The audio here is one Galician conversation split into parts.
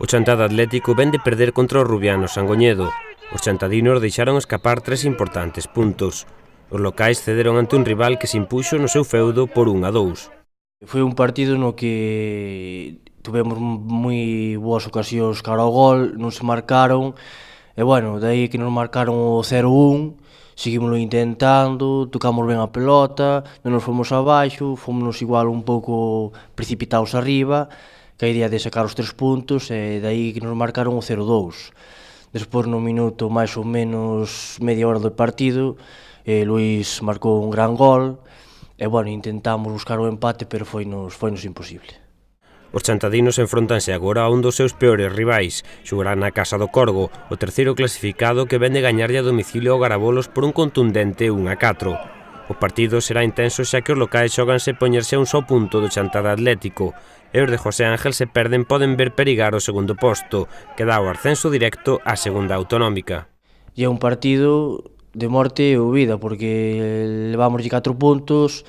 O Chantada Atlético ven de perder contra o Rubiano Sangoñedo. Os chantadinos deixaron escapar 3 importantes puntos. Os locais cederon ante un rival que se impuxo no seu feudo por 1-2. Foi un partido no que tuvemos moi boas ocasións cara ao gol, non se marcaron, e bueno, dai que nos marcaron o 0-1, seguímoslo intentando, tocamos ben a pelota, non nos fomos abaixo, fomos igual un pouco precipitados arriba, que a idea de sacar os 3 puntos, e dai que nos marcaron o 0-2. Despois, no minuto máis ou menos media hora do partido, Luís marcou un gran gol, e bueno, intentamos buscar o empate, pero foinos imposible. Os chantadinos enfrontanse agora a un dos seus peores rivais. Xogarán na casa do Corgo, o terceiro clasificado que ven de gañarlle a domicilio ao Garabolos por un contundente 1-4. O partido será intenso xa que os locais xoganse poñerse a un só punto do Chantada Atlético, e os de José Ángel se perden poden ver perigar o segundo posto, que dá o ascenso directo á segunda autonómica. E é un partido de morte ou vida, porque levamos 4 puntos,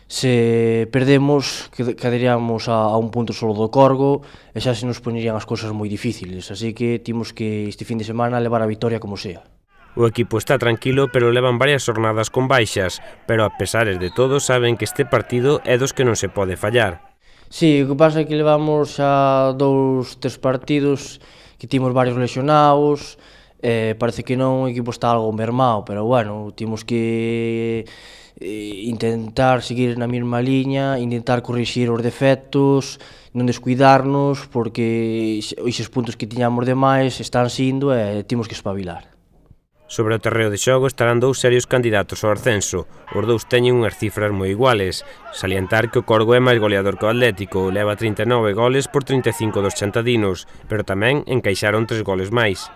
se perdemos quedaríamos a un punto solo do Corgo e xa se nos poñerían as cousas moi difíciles, así que timos que este fin de semana levar a vitoria como sea. O equipo está tranquilo, pero levan varias jornadas con baixas, pero a pesares de todo saben que este partido é dos que non se pode fallar. Sí, o que pasa é que levamos xa 2-3 partidos que timos varios lesionados, parece que non, o equipo está algo mermado, pero bueno, timos que intentar seguir na mesma liña, intentar corrixir os defectos, non descuidarnos, porque eses puntos que tiñamos de máis están sindo e timos que espabilar. Sobre o terreo de xogo estarán 2 serios candidatos ao ascenso. Os dous teñen unhas cifras moi iguales. Salientar que o Corgo é máis goleador que o Atlético, leva 39 goles por 35 dos chantadinos, pero tamén encaixaron 3 goles máis.